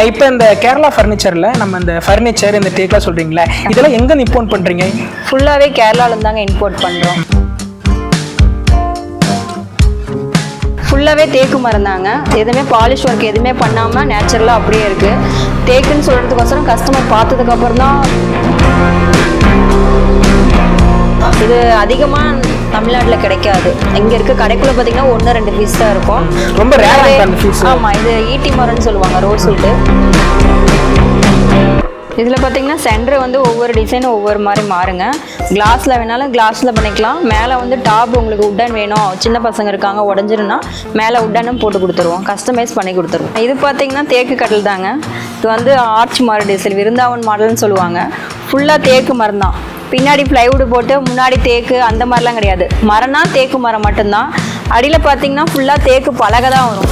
இப்போ இந்த கேரளா ஃபர்னிச்சர்ல நம்ம இந்த ஃபர்னிச்சர் இந்த டேக்லாம் சொல்றீங்களா, இதெல்லாம் எங்க இம்போர்ட் பண்றீங்க? ஃபுல்லாவே கேரளால இருந்து தாங்க இம்போர்ட் பண்றோம். ஃபுல்லாவே தேக்கு மரம் தாங்க. எதுவுமே பாலிஷ் ஒர்க் எதுவுமே பண்ணாம நேச்சுரலா அப்படியே இருக்கு. தேக்குன்னு சொல்றதுக்கோசரம் கஸ்டமர் பார்த்ததுக்கு அப்புறம் தான் இது அதிகமாக தமிழ்நாட்டில் கிடைக்காது. இங்கே இருக்க கடைக்குள்ள பார்த்தீங்கன்னா 1-2 பீஸ் தான் இருக்கும். ரொம்ப ரேரா இருக்கு அந்த பீஸ். ஆமாம், இது ஈட்டி மரம்னு சொல்லுவாங்க, ரோஸ் வுட்டு. இதில் பார்த்தீங்கன்னா சென்டர் வந்து ஒவ்வொரு டிசைனும் ஒவ்வொரு மாதிரி மாறுங்க. கிளாஸில் வேணாலும் கிளாஸில் பண்ணிக்கலாம். மேலே வந்து டாப் உங்களுக்கு உட்டன் வேணும், சின்ன பசங்க இருக்காங்க உடஞ்சிருன்னா மேலே உட்டனும் போட்டு கொடுத்துருவோம், கஸ்டமைஸ் பண்ணி கொடுத்துருவோம். இது பார்த்தீங்கன்னா தேக்கு கட்டில் தாங்க. இது வந்து ஆர்ச் மாடல் டிசைன், விருந்தாவன் மாடல்னு சொல்லுவாங்க. ஃபுல்லாக தேக்கு மரம் தான். பின்னாடி பிளைவுட் போட்டு முன்னாடி தேக்கு அந்த மாதிரிலாம் கிடையாது. மரம்னா தேக்கு மரம் மட்டும்தான். அடியில் பார்த்தீங்கன்னா ஃபுல்லாக தேக்கு பலகை தான் வரும்.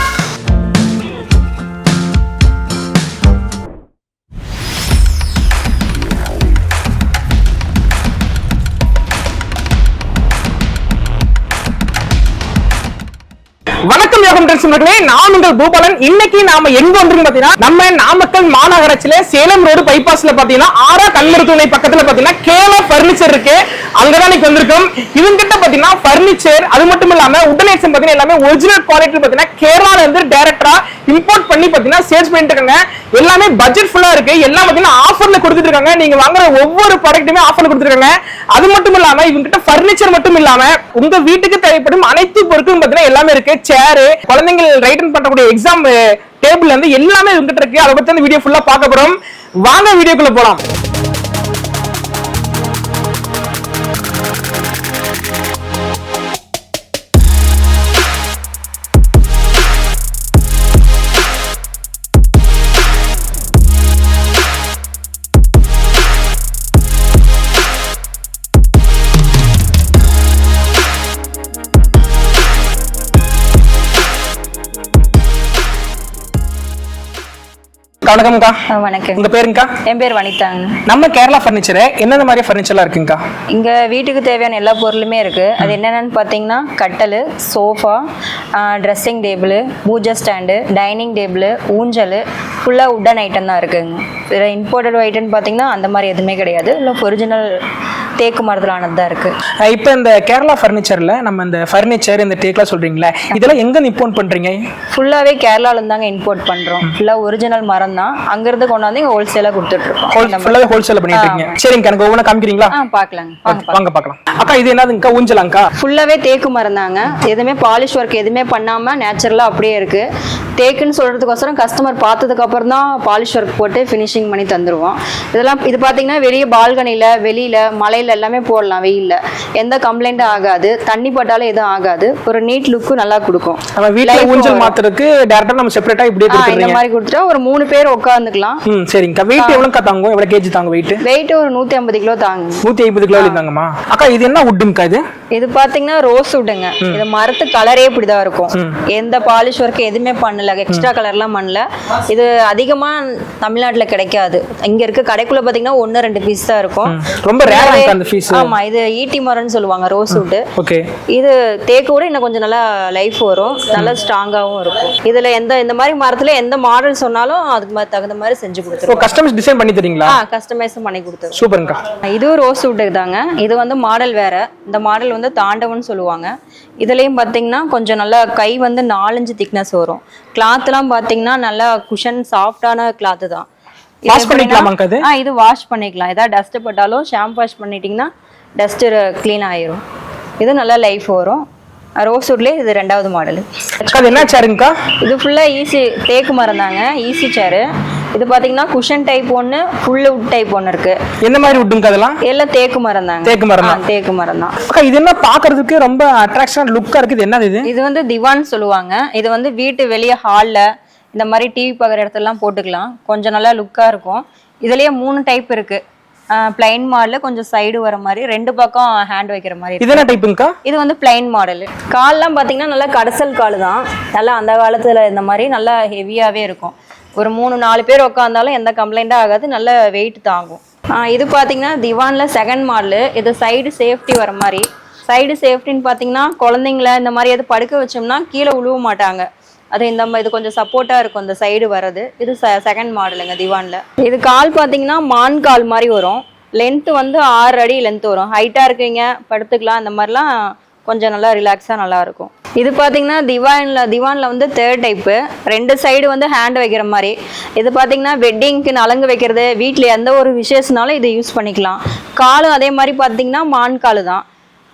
வணக்கம் யோகம் நண்பர்களே, நான் உங்கள் பூபாலன். இன்னைக்கு நாம எங்க வந்திருக்கோம் பாத்தீங்கன்னா, நம்ம நாமக்கல் மாநகராட்சியில சேலம் ரோடு பைபாஸ்ல பாத்தீங்கன்னா ஆரா கண் மருத்துவமனை பக்கத்துல பாத்தீங்கன்னா கேரளா ஃபர்னிச்சர் இருக்கு. அங்கதான் இன்னைக்கு வந்திருக்கோம். இவங்க கிட்ட பாத்தீங்கன்னா ஃபர்னிச்சர் அது மட்டும் இல்லாம உடன் ஐட்டம் பாத்தீங்கன்னா எல்லாமே ஒரிஜினல் குவாலிட்டி பாத்தீங்கன்னா கேரளால இருந்து டைரக்டா இம்போர்ட் பண்ணி பாத்தீங்கன்னா சேல்ஸ் பண்ணிட்டு இருக்காங்க. எல்லாமே பட்ஜெட் ஃபுல்லா இருக்கு. எல்லாம் பாத்தீங்கன்னா ஆஃபர்ல கொடுத்துட்டு இருக்காங்க. நீங்க வாங்குற ஒவ்வொரு ப்ராடக்ட்டுமே ஆஃபர்ல கொடுத்துருக்காங்க. அது மட்டும் இல்லாம இவங்க கிட்ட ஃபர்னிச்சர் மட்டும் இல்லாம உங்க வீட்டுக்கு தேவைப்படும் அனைத்து பொருட்களும் பாத்தீங்கன்னா எல்லாமே இருக்கு. சேரு, குழந்தைங்க ரைட் பண்ணக்கூடிய எக்ஸாம் டேபிள் வந்து எல்லாமே இவங்க கிட்ட இருக்கு. அதை பத்தி அந்த வீடியோ ஃபுல்லா பார்க்க போறோம். வாங்க வீடியோக்குள்ள போலாம். வணக்கம்க்கா. வணக்கம். உங்க பேருங்கக்கா? என் பேர் வனிதாங்க. நம்ம கேரளா ஃபர்னிச்சர் என்னென்ன மாதிரி ஃபர்னிச்சர்லாம் இருக்குங்கக்கா? இங்க வீட்டுக்கு தேவையான எல்லா பொருளுமே இருக்கு. அது என்னென்னு பார்த்தீங்கன்னா கட்டல், sofa, dressing table, pooja stand, dining table, ஊஞ்சல், ஃபுல்லாக உட்டன் ஐட்டம் தான் இருக்குங்க. வேறு இம்போர்ட்டட் ஐட்டம்னு பார்த்தீங்கன்னா அந்த மாதிரி எதுவுமே கிடையாது. இல்லை ஒரிஜினல் தேக்கு மரத்தில் ஆனது தான் இருக்கு. இப்போ இந்த கேரளா ஃபர்னிச்சர்ல நம்ம இந்த ஃபர்னிச்சர் இந்த டேக்லாம் சொல்றீங்களா, இதெல்லாம் எங்க இம்போர்ட் பண்றீங்க? ஃபுல்லாவே கேரளால இருந்து தாங்க இம்போர்ட் பண்றோம். ஃபுல்லாக ஒரிஜினல் மரம் தான். அங்கிருந்து கொண்டாந்து இங்க ஹோல்சேலா கொடுத்துட்டு இருக்கோம். ஃபுல்லாவே ஹோல்சேல் பண்ணிட்டு இருக்கீங்க. சரிங்க, எனக்கு ஒவ்வொரு காமிக்கிறீங்களா? பார்க்கலாங்க, வாங்க பார்க்கலாம். அக்கா, இது என்னதுங்கக்கா? ஊஞ்சலாங்கக்கா? ஃபுல்லாவே தேக்கு மரம் தாங்க. எதுவுமே பாலிஷ் ஒர்க் எதுவுமே பண்ணாம நேச்சுரலா அப்படியே இருக்கு. தேக்குன்னு சொல்றதுக்கோசரம் கஸ்டமர் பார்த்ததுக்கு அப்புறம் தான் பாலிஷ் ஒர்க் போட்டு ஃபினிஷிங் பண்ணி தந்துருவோம். இது பார்த்தீங்கன்னா வெளியே பால்கனில, வெளியில, மலையில எல்லாமே போடலாம். வெயில்ல எந்த கம்ப்ளைண்ட்டும் ஆகாது. தண்ணி பட்டாலும் எதுவும் ஆகாது. ஒரு நீட் லுக்கு நல்லா கொடுக்கும். நம்ம வீட்ல ஊஞ்சல் மாத்துறதுக்கு டைரக்டா நம்ம செப்பரேட்டா இப்படியே கொடுத்துறீங்க. இந்த மாதிரி கொடுத்துட்டா ஒரு 3 பேர் உட்கார்ந்துக்கலாம். சரிங்க. வெயிட் எவ்வளவு தாங்கும்? எவ்வளவு கேஜி தாங்க வெயிட்? வெயிட் ஒரு 150 கிலோ தாங்க. 150 கிலோ தாங்கம்மா. அக்கா, இது என்ன வுட்டுங்கக்கா? இது பாத்தீங்கன்னா ரோஸ் வுட்டுங்க. இது மரத்து கலரே இப்படிதான் இருக்கும். எந்த பாலிஷ் ஒர்க் எதுவுமே பண்ணல, எக்ஸ்ட்ரா கலர்லாம் பண்ணல. இது அதிகமா தமிழ்நாட்டுல கிடைக்காது. இங்க இருக்க கடைக்குள்ள பாத்தீங்கன்னா 1-2 பீஸ் தான் இருக்கும். ரொம்ப ரேரா இருக்கு அந்த பீஸ். ஆமா, இது ஈட்டி மரம்னு சொல்லுவாங்க, ரோஸ் வுட். ஓகே. இது தேக்கோட இன்னும் கொஞ்சம் நல்லா லைஃப் வரும், நல்லா ஸ்ட்ராங்காவும் இருக்கும். இதுல இந்த மாதிரி மரத்துல எந்த மாடல் சொன்னாலும் அதுக்கு தகுந்த மாதிரி செஞ்சு கொடுத்துருவோம். கஸ்டமைஸ் டிசைன் பண்ணி தரீங்களா? கஸ்டமைஸ் பண்ணி கொடுத்துருவோம். சூப்பர்ங்கா. இது ரோஸ் வுட் தாங்க. இது வந்து மாடல் வேற. இந்த மாடல் வந்து தாண்டவன் சொல்லுவாங்க. இதுலயும் பாத்தீங்கன்னா கொஞ்சம் நல்லா கை வந்து 4-5 திக்னஸ் வரும். கிளாத்லாம் பாத்தீங்கன்னா நல்லா குஷன் சாஃப்டான கிளாத் தான். வாஷ் பண்ணிக்கலாமாங்க அது? இது வாஷ் பண்ணிக்கலாம். ஏதாவது டஸ்ட் பட்டாலும் ஷாம்பு வாஷ் பண்ணிட்டீங்கன்னா டஸ்ட் க்ளீன் ஆயிரும். இது நல்லா லைஃப் வரும். ரோஸ் வுட்லேயே இது 2வது மாடல். அது என்ன சேருங்கக்கா? இது ஃபுல்லா ஈஸி தேக்கு மரம் தாங்க, ஈஸி சேரு. இது பாத்தீங்கன்னா குஷன் டைப் ஒன்று, ஃபுல் வுட் டைப் ஒன்று இருக்கு. என்ன மாதிரி வுட்டுங்க அதெல்லாம்? எல்லாம் தேக்கு மரம் தாங்க. தேக்கு மரம் தான். தேக்கு மரம் தான். அக்கா, இது என்ன பாக்குறதுக்கு ரொம்ப அட்ராக்ஷன் லுக்கா இருக்கு. இது என்னது இது? இது வந்து திவான் சொல்லுவாங்க. இது வந்து வீட்டு வெளியே ஹால்ல இந்த மாதிரி டிவி பார்க்குற இடத்துலலாம் போட்டுக்கலாம். கொஞ்சம் நல்லா லுக்கா இருக்கும். இதுலயே 3 டைப் இருக்கு. பிளைன் மாடல், கொஞ்சம் சைடு வர மாதிரி, 2 பக்கம் ஹேண்ட் வைக்கிற மாதிரி. இது என்ன டைப்புங்கக்கா? இது வந்து பிளைன் மாடல். கால்லாம் பாத்தீங்கன்னா நல்லா கடைசல் கால் தான். நல்லா அந்த காலத்துல இந்த மாதிரி நல்லா ஹெவியாவே இருக்கும். ஒரு 3-4 பேர் உட்காந்தாலும் எந்த கம்ப்ளைண்ட்டும் ஆகாது. நல்ல வெயிட் தாங்கும். இது பாத்தீங்கன்னா திவான்ல 2nd மாடல். இது சைடு சேஃப்டி வர மாதிரி. சைடு சேஃப்டின்னு பாத்தீங்கன்னா குழந்தைங்கள இந்த மாதிரி எது படுக்க வச்சோம்னா கீழே விழுவ மாட்டாங்க. அது இது கொஞ்சம் சப்போர்ட்டாக இருக்கும் இந்த சைடு வர்றது. இது செகண்ட் மாடலுங்க திவானில். இது கால் பார்த்தீங்கன்னா மான் கால் மாதிரி வரும். லென்த்து வந்து 6 அடி லென்த் வரும். ஹைட்டாக இருக்கீங்க படுத்துக்கலாம், இந்த மாதிரிலாம் கொஞ்சம் நல்லா ரிலாக்ஸாக நல்லாயிருக்கும். இது பார்த்தீங்கன்னா திவானில் வந்து 3rd டைப்பு. 2 சைடு வந்து ஹேண்ட் வைக்கிற மாதிரி. இது பார்த்தீங்கன்னா வெட்டிங்க்கு நலங்கு வைக்கிறது, வீட்டில் எந்த ஒரு விசேஷனாலும் இது யூஸ் பண்ணிக்கலாம். காலும் அதே மாதிரி பார்த்தீங்கன்னா மான் கால் தான்.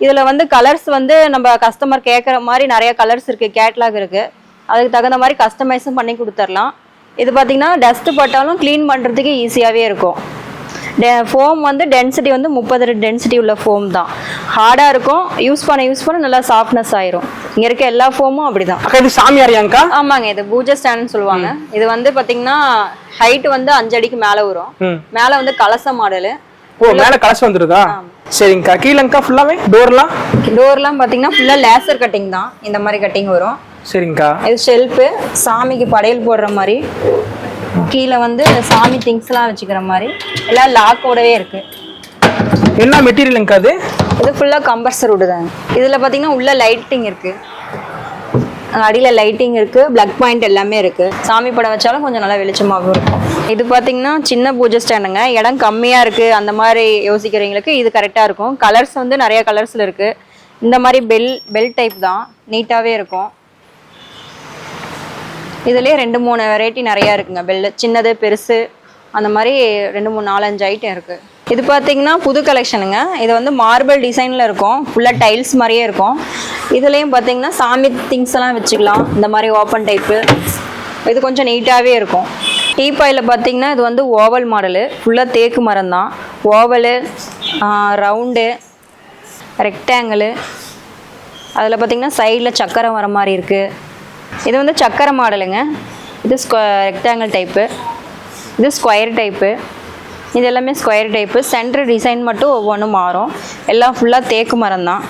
இதில் வந்து கலர்ஸ் வந்து நம்ம கஸ்டமர் கேட்குற மாதிரி நிறைய கலர்ஸ் இருக்குது, கேட்லாக் இருக்குது. அதுக்கு தகுந்த மாதிரி கஸ்டமைஸும் பண்ணி கொடுத்துர்லாம். இது பார்த்தீங்கன்னா டஸ்ட்டு பட்டாலும் க்ளீன் பண்ணுறதுக்கு ஈஸியாகவே இருக்கும். ஃபோம் வந்து டென்சிட்டி வந்து 30 டென்சிட்டி உள்ள ஃபோம் தான். ஹார்டாக இருக்கும், யூஸ் பண்ண நல்லா சாஃப்ட்னஸ் ஆயிரும். இங்கே இருக்க எல்லா ஃபோமும் அப்படிதான். இது சாமியாரியாங்கா? ஆமாங்க, இது பூஜை ஸ்டாண்ட்னு சொல்லுவாங்க. இது வந்து பார்த்தீங்கன்னா ஹைட் வந்து 5 அடிக்கு மேலே வரும். மேலே வந்து கலச மாடலு. ஓ, மேலே கலசம் வந்துருதா? சரிங்கக்கா. கீழங்கா ஃபுல்லாவே டோர்லாம் பார்த்தீங்கன்னா ஃபுல்லாக லேசர் கட்டிங் தான். இந்த மாதிரி கட்டிங் வரும். சரிங்கக்கா. இது ஷெல்ஃபு, சாமிக்கு படையல் போடுற மாதிரி. கீழே வந்து சாமி திங்ஸ்லாம் வச்சுக்கிற மாதிரி எல்லாம் லாக்கோடவே இருக்கு. என்ன மெட்டீரியலுங்கா அது? இது ஃபுல்லாக கம்பர்சர் வுட் தாங்க. இதில் பார்த்தீங்கன்னா உள்ள லைட்டிங் இருக்கு, அடியில் லைட்டிங் இருக்கு, பிளக் பாயிண்ட் எல்லாமே இருக்கு. சாமி படம் வச்சாலும் கொஞ்சம் நல்லா வெளிச்சமாகவும் இருக்கும். இது பார்த்தீங்கன்னா சின்ன பூஜை ஸ்டாண்டுங்க. இடம் கம்மியாக இருக்கு அந்த மாதிரி யோசிக்கிறவங்களுக்கு இது கரெக்டாக இருக்கும். கலர்ஸ் வந்து நிறைய கலர்ஸில் இருக்கு. இந்த மாதிரி பெல் டைப் தான், நீட்டாகவே இருக்கும். இதுலேயே 2-3 வெரைட்டி நிறையா இருக்குங்க. பெல்லு சின்னது பெருசு அந்த மாதிரி 2-3-4-5 ஐட்டம் இருக்குது. இது பார்த்தீங்கன்னா புது கலெக்ஷனுங்க. இது வந்து மார்பிள் டிசைனில் இருக்கும், ஃபுல்லாக டைல்ஸ் மாதிரியே இருக்கும். இதுலேயும் பார்த்தீங்கன்னா சாமி திங்ஸ் எல்லாம் வச்சுக்கலாம். இந்த மாதிரி ஓப்பன் டைப்பு. இது கொஞ்சம் நீட்டாகவே இருக்கும். டீபாயில் பார்த்தீங்கன்னா இது வந்து ஓவல் மாடலு, ஃபுல்லாக தேக்கு மரம் தான். ஓவலு, ரவுண்டு, ரெக்டாங்கிளு, அதில் பார்த்தீங்கன்னா சைடில் சக்கரம் வர மாதிரி இருக்குது. இது வந்து சக்கரை மாடலுங்க. இது ரெக்டாங்கிள் டைப்பு, இது ஸ்கொயர் டைப்பு. இது எல்லாமே ஸ்கொயர் டைப்பு. சென்டர் டிசைன் மட்டும் ஒவ்வொன்றும் மாறும். எல்லாம் ஃபுல்லாக தேக்கு மரம் தான்.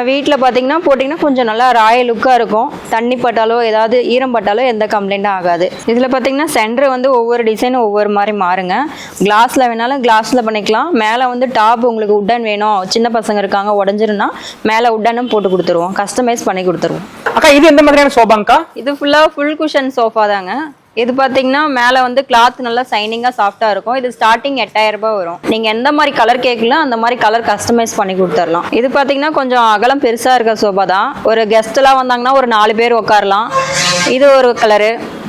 வீட்டில் பார்த்தீங்கன்னா போட்டிங்கன்னா கொஞ்சம் நல்லா ராயல் லுக்காக இருக்கும். தண்ணி பட்டாலோ ஏதாவது ஈரம் பட்டாலோ எந்த கம்ப்ளைண்ட்டும் ஆகாது. இதில் பார்த்தீங்கன்னா சென்டர் வந்து ஒவ்வொரு டிசைனும் ஒவ்வொரு மாதிரி மாறுங்க. கிளாஸில் வேணாலும் கிளாஸில் பண்ணிக்கலாம். மேலே வந்து டாப் உங்களுக்கு உட்டன் வேணும், சின்ன பசங்க இருக்காங்க உடஞ்சிருன்னா மேலே உட்டனும் போட்டு கொடுத்துருவோம், கஸ்டமைஸ் பண்ணி கொடுத்துருவோம். அக்கா இது எந்த மாதிரியான சோபாங்கக்கா? இது ஃபுல்லாக ஃபுல் குஷன் சோஃபா தாங்க. இது பார்த்தீங்கன்னா மேலே வந்து கிளாத் நல்லா சைனிங்காக சாஃப்டாக இருக்கும். இது ஸ்டார்டிங் 8000 ரூபாய் வரும். நீங்கள் எந்த மாதிரி கலர் கேட்கலாம் அந்த மாதிரி கலர் கஸ்டமைஸ் பண்ணி கொடுத்துடலாம். இது பார்த்தீங்கன்னா கொஞ்சம் அகலம் பெருசாக இருக்க சோபா தான். ஒரு கெஸ்ட்லாம் வந்தாங்கன்னா ஒரு 4 பேர் உட்காரலாம். இது ஒரு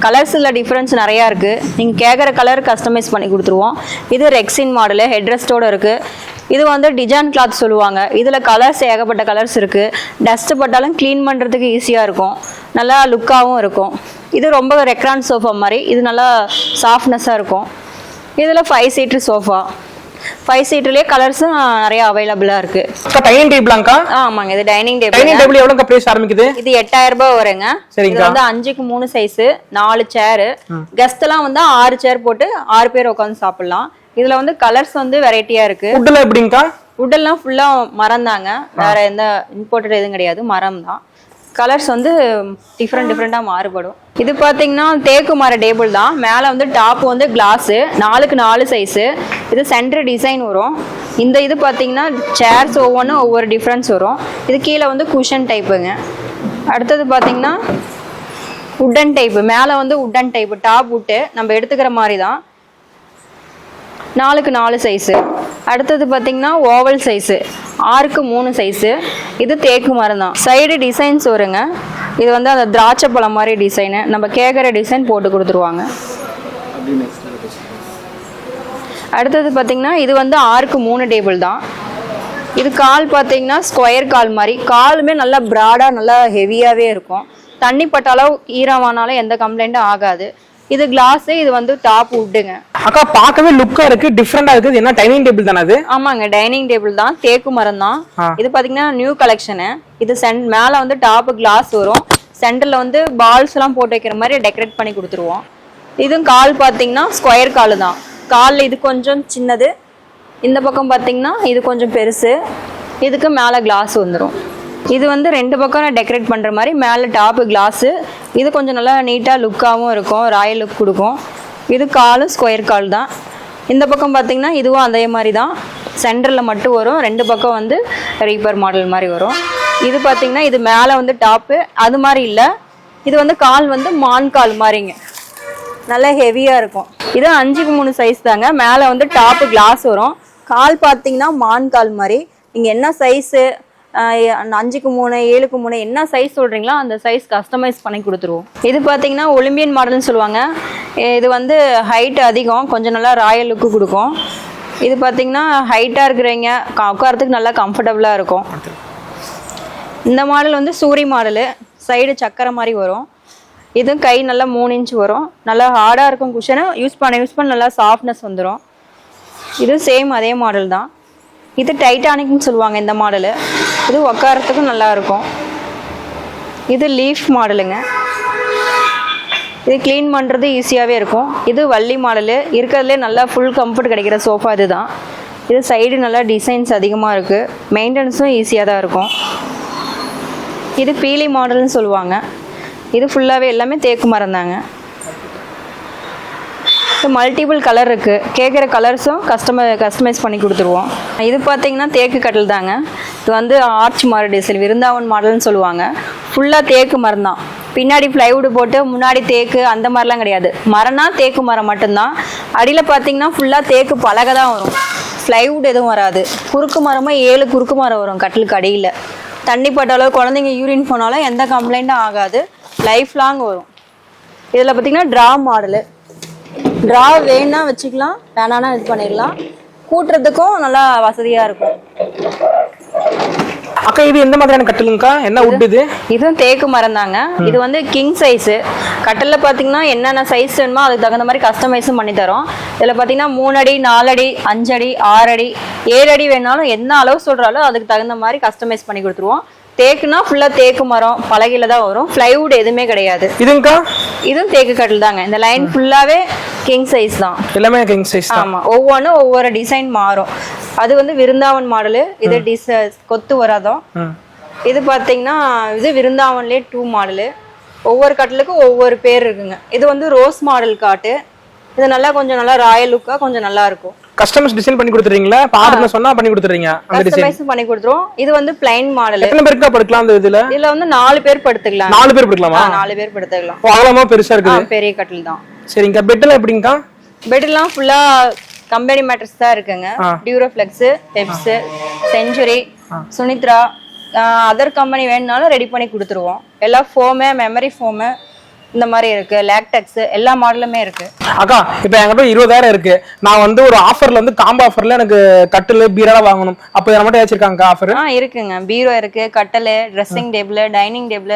கலர்ஸில் டிஃப்ரென்ஸ் நிறையா இருக்குது. நீங்கள் கேட்குற கலர் கஸ்டமைஸ் பண்ணி கொடுத்துருவோம். இது ரெக்ஸின் மாடலு, ஹெட்ரெஸ்ட்டோடு இருக்குது. இது வந்து டிஜான் கிளாத் சொல்லுவாங்க. இதில் கலர்ஸ் ஏகப்பட்ட கலர்ஸ் இருக்குது. டஸ்ட்டு பட்டாலும் க்ளீன் பண்ணுறதுக்கு ஈஸியாக இருக்கும், நல்லா லுக்காகவும் இருக்கும். இது ரொம்ப ரெக்ரான் சோஃபா மாதிரி. இது நல்லா சாஃப்ட்னஸாக இருக்கும். இதில் 5 சீட்ரு சோஃபா. 5 சீட்லேயே கலர்ஸும் நிறைய அவைலபிளாக இருக்குது. டைனிங் டேபிளாங்கா? ஆமாங்க, இது டைனிங் டேபிள். டைனிங் டேபிள் எவ்வளோ பிரைஸ் ஆரம்பிக்குது? இது 8000 ரூபாய் வருங்க. இது வந்து 5க்கு 3 சைஸு, 4 சேரு. கெஸ்ட்லாம் வந்து 6 சேர் போட்டு 6 பேர் உட்காந்து சாப்பிடலாம். இதுல வந்து கலர்ஸ் வந்து வெரைட்டியா இருக்கு. உட்ல எப்படிங்கா? உட்டெல்லாம் ஃபுல்லா மரம் தாங்க, வேற எந்த இம்போர்ட்டட் எதுவும் கிடையாது, மரம் தான். கலர்ஸ் வந்து டிஃப்ரெண்டா மாறுபடும். இது பார்த்தீங்கன்னா தேக்கு மர டேபிள் தான். மேலே வந்து டாப் வந்து கிளாஸு, 4க்கு 4 சைஸு. இது சென்டர் டிசைன் வரும். இந்த இது பார்த்தீங்கன்னா சேர்ஸ் ஒவ்வொன்றும் ஒவ்வொரு டிஃப்ரென்ஸ் வரும். இது கீழே வந்து குஷன் டைப்புங்க. அடுத்தது பார்த்தீங்கன்னா உட்டன் டைப்பு. மேலே வந்து உட்டன் டைப்பு, டாப் உட்டு நம்ம எடுத்துக்கிற மாதிரி தான். 4க்கு 4 சைஸு. அடுத்தது பார்த்தீங்கன்னா ஓவல் சைஸு, 6க்கு 3 சைஸு. இது தேக்கு மரம் தான். சைடு டிசைன்ஸ் வருங்க. இது வந்து அந்த திராட்சை பழம் மாதிரி டிசைனு, நம்ம கேட்குற டிசைன் போட்டு கொடுத்துருவாங்க. அடுத்தது பார்த்தீங்கன்னா இது வந்து 6க்கு 3 டேபிள் தான். இது கால் பார்த்தீங்கன்னா ஸ்கொயர் கால் மாதிரி. காலுமே நல்லா ப்ராடாக நல்லா ஹெவியாகவே இருக்கும். தண்ணி பட்டாலும் ஈரமானாலும் எந்த கம்ப்ளைண்ட்டும் ஆகாது. இது கிளாஸ், இது வந்து டாப் உட்டுங்க. அக்கா பார்க்கவே லுக்கா இருக்கு, டிஃபரெண்டா இருக்கு. என்ன டைனிங் டேபிள் தானே அது? ஆமாங்க, டைனிங் டேபிள் தான், தேக்கு மரம் தான். இது பாத்தீங்கன்னா நியூ கலெக்ஷனு. இது மேல வந்து டாப் கிளாஸ் வரும். சென்டர்ல வந்து பால்ஸ் எல்லாம் போட்டு வைக்கிற மாதிரி டெக்கரேட் பண்ணி கொடுத்துருவோம். இதுவும் கால் பாத்தீங்கன்னா ஸ்கொயர் கால் தான். காலில் இது கொஞ்சம் சின்னது, இந்த பக்கம் பாத்தீங்கன்னா இது கொஞ்சம் பெருசு. இதுக்கு மேல கிளாஸ் வந்துடும். இது வந்து 2 பக்கம் டெக்கரேட் பண்ணுற மாதிரி. மேலே டாப்பு கிளாஸு. இது கொஞ்சம் நல்லா நீட்டாக லுக்காகவும் இருக்கும், ராயல் லுக் கொடுக்கும். இது காலும் ஸ்கொயர் கால் தான். இந்த பக்கம் பார்த்திங்கன்னா இதுவும் அதே மாதிரி தான். சென்டரில் மட்டும் வரும், 2 பக்கம் வந்து ரீப்பர் மாடல் மாதிரி வரும். இது பார்த்திங்கன்னா இது மேலே வந்து டாப்பு அது மாதிரி இல்லை, இது வந்து கால் வந்து மான் கால் மாதிரிங்க, நல்லா ஹெவியா இருக்கும். இது 5க்கு 3 சைஸ் தாங்க. மேல வந்து டாப் கிளாஸ் வரும். கால் பாத்தீங்கன்னா மான் கால் மாதிரி. நீங்க என்ன சைஸு 5க்கு 3 7க்கு 3 என்ன சைஸ் சொல்றீங்களோ அந்த சைஸ் கஸ்டமைஸ் பண்ணி கொடுத்துருவோம். இது பாத்தீங்கன்னா ஒலிம்பியன் மாடல்னு சொல்லுவாங்க. இது வந்து ஹைட் அதிகம், கொஞ்சம் நல்லா ராயல் லுக்கு கொடுக்கும். இது பாத்தீங்கன்னா ஹைட்டா இருக்கிறவங்க உட்காரத்துக்கு நல்லா கம்ஃபர்டபுளா இருக்கும். இந்த மாடல் வந்து சூரி மாடலு, சைடு சக்கரை மாதிரி வரும். இதுவும் கை நல்லா 3 இன்ச் வரும். நல்லா ஹார்டாக இருக்கும். குஷனை யூஸ் பண்ண நல்லா சாஃப்ட்னஸ் வந்துடும். இது சேம் அதே மாடல் தான். இது டைட்டானிக்னு சொல்லுவாங்க இந்த மாடலு. இது உட்காரத்துக்கும் நல்லா இருக்கும். இது லீஃப் மாடலுங்க. இது க்ளீன் பண்ணுறது ஈஸியாகவே இருக்கும். இது வள்ளி மாடலு. இருக்கிறதுலே நல்லா ஃபுல் கம்ஃபர்ட் கிடைக்கிற சோஃபா இது தான். இது சைடு நல்லா டிசைன்ஸ் அதிகமாக இருக்குது. மெயின்டெனன்ஸும் ஈஸியாக தான் இருக்கும். இது பீலி மாடல்னு சொல்லுவாங்க. இது ஃபுல்லாகவே எல்லாமே தேக்கு மரம் தாங்க. இது மல்டிபிள் கலர் இருக்குது. கேட்குற கலர்ஸும் கஸ்டமைஸ் பண்ணி கொடுத்துருவோம். இது பார்த்தீங்கன்னா தேக்கு கட்டில் தாங்க. இது வந்து ஆர்ச் மாடல் டிசைன், விருந்தாவன் மாடல்னு சொல்லுவாங்க. ஃபுல்லாக தேக்கு மரம் தான். பின்னாடி ப்ளைவுட் போட்டு முன்னாடி தேக்கு அந்த மாதிரிலாம் கிடையாது. மரம்னா தேக்கு மரம் மட்டும்தான். அடியில் பார்த்தீங்கன்னா ஃபுல்லாக தேக்கு பலகை தான் வரும். ப்ளைவுட் எதுவும் வராது. குறுக்கு மரமாக 7 குறுக்கு மரம் வரும் கட்டிலுக்கு அடியில். தண்ணி பட்டாலும் குழந்தைங்க யூரின் போனாலும் எந்த கம்ப்ளைண்ட்டும் ஆகாது. லைஃப் லாங் வரும். இதில் பார்த்தீங்கன்னா ட்ரா மாடலு. ட்ரா வேணா வச்சுக்கலாம், வேணானா இது பண்ணிடலாம். கூட்டுறதுக்கும் நல்லா வசதியாக இருக்கும். அக்கா இது எந்த மாதிரியான கட்டிலுங்கக்கா? என்ன வுட் இது? இதுவும் தேக்கு மரம் தாங்க. இது வந்து கிங் சைஸு. கட்டிலில் பார்த்தீங்கன்னா என்னென்ன சைஸ் வேணுமோ அதுக்கு தகுந்த மாதிரி கஸ்டமைஸும் பண்ணி தரோம். இதில் பார்த்தீங்கன்னா 3 அடி 4 அடி 5 அடி 6 அடி 7 அடி வேணாலும் என்ன அளவு சொல்கிறாலும் அதுக்கு தகுந்த மாதிரி கஸ்டமைஸ் பண்ணி கொடுத்துருவோம். தேக்குனா ஃபுல்லாக தேக்கு மரம் பலகையில தான் வரும். ஃப்ளைவுட் எதுவுமே கிடையாது. இதுங்கக்கா? இதுவும் தேக்கு கட்டில் தாங்க. இந்த லைன் ஃபுல்லாகவே கிங் சைஸ் தான். எல்லாமே கிங் சைஸ் தான். ஆமாம், ஒவ்வொன்றும் ஒவ்வொரு டிசைன் மாறும். அது வந்து விருந்தாவன் மாடலு. இது கொத்து வராதம். இது பார்த்தீங்கன்னா இது விருந்தாவன்லேயே 2 மாடலு. ஒவ்வொரு கட்டிலுக்கும் ஒவ்வொரு பேர் இருக்குங்க. இது வந்து ரோஸ் மாடல் காட்டு. இது நல்லா கொஞ்சம் நல்லா ராயல் லுக்கா கொஞ்சம் நல்லா இருக்கும். கஸ்டமைஸ் டிசைன் பண்ணி கொடுத்துறீங்களா? ஆர்டர்ல சொன்னா பண்ணி கொடுத்துறீங்க. அந்த கஸ்டமைஸ் பண்ணி கொடுத்துறோம். இது வந்து பிளைன் மாடல். எத்தனை பேருக்கு படுக்கலாம் அந்த இதுல? இதுல வந்து 4 பேர் படுத்துக்கலாம். 4 பேர் படுக்கலாமா? 4 பேர் படுத்துக்கலாம். அவ்வளவா பெருசா இருக்குது. பெரிய கட்டில் தான். சரிங்க. பெட்ல எப்படிங்கக்கா? பெட்லாம் ஃபுல்லா கம்பெனி மேட்ரஸ் தான் இருக்குங்க. Duroflex, Peps, Century, Sunitra, other company வேணும்னாலும் ரெடி பண்ணி கொடுத்துருவோம். எல்லாம் ஃபோமு, மெமரி ஃபோமு இந்த மாதிரி இருக்கு. லேக்டெக்ஸ் எல்லா மாடலுமே இருக்கு. அக்கா இப்போ என்கிட்ட 20,000 இருக்கு. நான் வந்து ஒரு ஆஃபர்ல வந்து காம்போ ஆஃபர்ல எனக்கு கட்டில் பீரோலாம் வாங்கணும். அப்போ இதை மட்டும் ஏச்சிருக்காங்க ஆஃபர்? இருக்குங்க. பீரோ இருக்கு, கட்டல், ட்ரெஸ்ஸிங் டேபிள், டைனிங் டேபிள்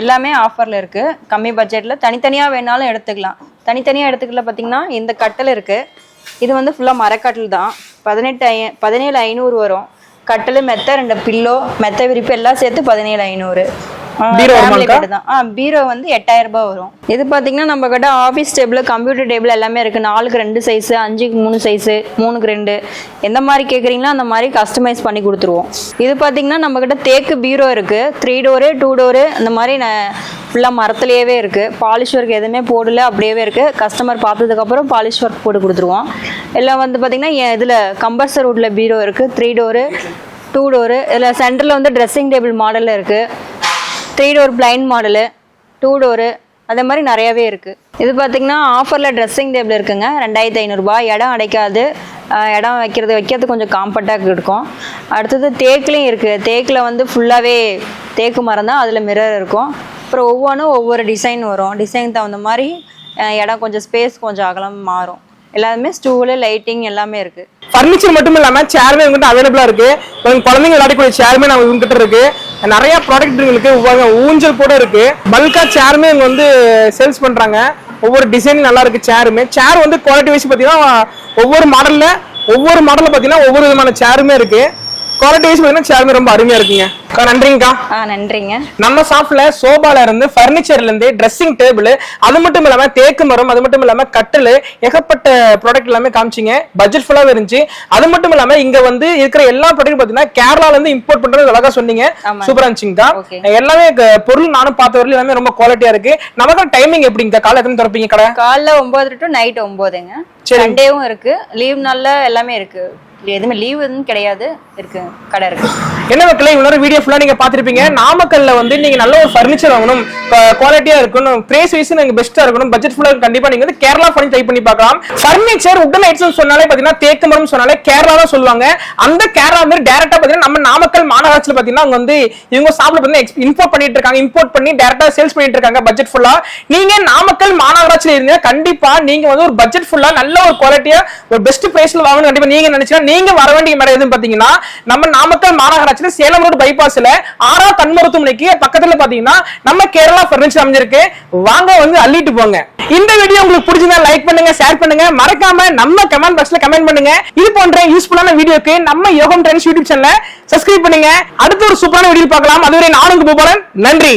எல்லாமே ஆஃபர்ல இருக்கு. கம்மி பட்ஜெட்ல தனித்தனியா வேணாலும் எடுத்துக்கலாம். தனித்தனியா எடுத்துக்கல பார்த்தீங்கன்னா இந்த கட்டல் இருக்கு. இது வந்து ஃபுல்லா மரக்கட்டில் தான். 17,500 வரும். கட்டல், மெத்த, 2 பில்லோ, மெத்த விரிப்பு எல்லாம் சேர்த்து 17,500. பீரோ வந்து 8,000 ரூபாய் வரும். இது பாத்தீங்கன்னா நம்ம கிட்ட ஆபீஸ் டேபிள், கம்ப்யூட்டர் டேபிள் எல்லாமே இருக்கு. 4க்கு 2 சைஸ், 5க்கு 3 சைஸ், 3க்கு 2 எந்த மாதிரி கேக்குறீங்களோ அந்த மாதிரி கஸ்டமைஸ் பண்ணி கொடுத்துருவோம். இது பாத்தீங்கன்னா நம்ம கிட்ட தேக்கு பீரோ இருக்கு. 3 டோரு 2 டோரு அந்த மாதிரி ஃபுல்லா மரத்துலயே இருக்கு. பாலிஷ் ஒர்க் எதுவுமே போடல, அப்படியே இருக்கு. கஸ்டமர் பார்த்ததுக்கு அப்புறம் பாலிஷ் ஒர்க் போட்டு கொடுத்துருவோம். எல்லாம் வந்து பாத்தீங்கன்னா இதுல கம்பர்சர் வுட்ல பீரோ இருக்கு. 3 டோரு 2 டோரு. இதுல சென்டர்ல வந்து ட்ரெஸ்ஸிங் டேபிள் மாடல்ல இருக்கு. 3 டோர் பிளைண்ட் மாடலு, 2 டோரு அதே மாதிரி நிறையவே இருக்குது. இது பார்த்தீங்கன்னா ஆஃபரில் ட்ரெஸ்ஸிங் டேபிள் இருக்குங்க. 2,500 ரூபாய். இடம் அடைக்காது. இடம் வைக்கிறது கொஞ்சம் காம்பேக்டாக இருக்கும். அடுத்தது தேக்குலேயும் இருக்குது. தேக்கில் வந்து ஃபுல்லாகவே தேக்கு மரம் தான். அதில் மிரர் இருக்கும். அப்புறம் ஒவ்வொன்றும் ஒவ்வொரு டிசைன் வரும். டிசைன் தகுந்த மாதிரி இடம் கொஞ்சம் ஸ்பேஸ் கொஞ்சம் அகலம் மாறும். எல்லாமே ஸ்டூலு, லைட்டிங் எல்லாமே இருக்குது. ஃபர்னிச்சர் மட்டும் இல்லாமல் சேர்மே இவங்ககிட்ட அவைலபிளாக இருக்குது. குழந்தைங்க விளையாடக்கூடிய சேர்மே நம்ம இவங்ககிட்ட இருக்குது. நிறைய ப்ராடக்ட் இருக்கு. ஊஞ்சல் கூட இருக்கு. பல்கா சேர்மே இவங்க வந்து சேல்ஸ் பண்றாங்க. ஒவ்வொரு டிசைன் நல்லா இருக்கு. சேர் வந்து குவாலிட்டி வைஸ் பார்த்தீங்கன்னா ஒவ்வொரு மாடல்ல பார்த்தீங்கன்னா ஒவ்வொரு விதமான சேருமே இருக்கு. குவாலிட்டி வைஸ் பார்த்தீங்கன்னா சேர்மே ரொம்ப அருமையா இருக்குங்க. நன்றிங்கக்கா. நன்றிங்க. நம்ம ஷாப்ல சோபால இருந்து ஃபர்னிச்சர்ல இருந்து ட்ரெஸ்ஸிங் டேபிள், அது மட்டும் இல்லாம தேக்கு மரம், அது மட்டும் இல்லாம கட்டில், ஏகப்பட்ட ப்ராடக்ட் எல்லாமே காமிச்சிங்க. பட்ஜெட் ஃபுல்லாவே இருந்துச்சு. அது மட்டும் இல்லாம இங்க வந்து இருக்கிற எல்லா ப்ராடக்ட் பாத்தீங்கன்னா கேரளால இருந்து இம்போர்ட் பண்றது அழகா சொன்னீங்க. சூப்பரா இருந்துச்சுங்கக்கா. எல்லாமே பொருள் நானும் பார்த்த வரல எல்லாமே ரொம்ப குவாலிட்டியா இருக்கு. நமக்கு டைமிங் எப்படிங்கக்கா? காலைல எத்தனை திறப்பீங்க கடை? காலைல 9 to நைட் 9ங்க. சண்டேவும் இருக்கு. லீவ் நாள்ல எல்லாமே இருக்கு. எதுவுமே லீவ் எதுவும் கிடையாது, இருக்கு கடை இருக்கு. என்ன மக்களே, இவ்வளவு வீடியோ ஃபுல்லா நீங்க பாத்திருப்பீங்க. நாமக்கல்ல வந்து நீங்க நல்ல ஒரு ஃபர்னிச்சர் வாங்கணும், குவாலிட்டியா இருக்கணும், பிரைஸ் வைஸ் நீங்க பெஸ்டா இருக்கணும், பட்ஜெட் ஃபுல்லா கண்டிப்பா நீங்க வந்து கேரளா பண்ணி ட்ரை பண்ணி பார்க்கலாம். ஃபர்னிச்சர் உட்டன் ஐட்டம்ஸ் சொன்னாலே பாத்தீங்கன்னா தேக்கு மரம் சொன்னாலே கேரளா தான் சொல்லுவாங்க. அந்த கேரளா வந்து டைரக்டா பாத்தீங்கன்னா நம்ம நாமக்கல் மாநகராட்சியில பாத்தீங்கன்னா அவங்க வந்து இவங்க சாப்பிட பாத்தீங்கன்னா இம்போர்ட் பண்ணிட்டு இருக்காங்க, இம்போர்ட் பண்ணி டைரக்டா சேல்ஸ் பண்ணிட்டு இருக்காங்க பட்ஜெட் ஃபுல்லா. நீங்க நாமக்கல் மாநகராட்சியில இருந்தீங்க கண்டிப்பா நீங்க வந்து ஒரு பட்ஜெட் ஃபுல்லா நல்ல ஒரு குவாலிட்டியா ஒரு பெஸ்ட் பிரைஸ்ல வாங்கணும் கண்டிப்பா நீங்க நினைச்சீங்கன்னா நீங்க வர வேண்டிய இடம் எதுன்னு பாத்தீங்கன்னா நம்ம நாமக்கல் மாநகராட்சியில சேலம் ரோடு பைபாஸ்ல ஆரா கண் மருத்துவமனைக்கு பக்கத்துல பாத்தீங்கன்னா நம்ம கேரளா ஃபர்னிச்சர் அமைஞ்சிருக்கு. வாங்க வந்து அள்ளிட்டு போங்க. இந்த வீடியோ உங்களுக்கு பிடிச்சிருந்தா லைக் பண்ணுங்க, ஷேர் பண்ணுங்க, மறக்காம நம்ம கமெண்ட் பாக்ஸ்ல கமெண்ட் பண்ணுங்க. இது போன்ற யூஸ்ஃபுல்லான வீடியோக்கு நம்ம யோகம் ட்ரெண்ட்ஸ் யூடியூப் சேனலை சப்ஸ்கிரைப் பண்ணுங்க. அடுத்த ஒரு சூப்பரான வீடியோ பார்க்கலாம். அதுவரை நான் உங்க பூபாலன். நன்றி.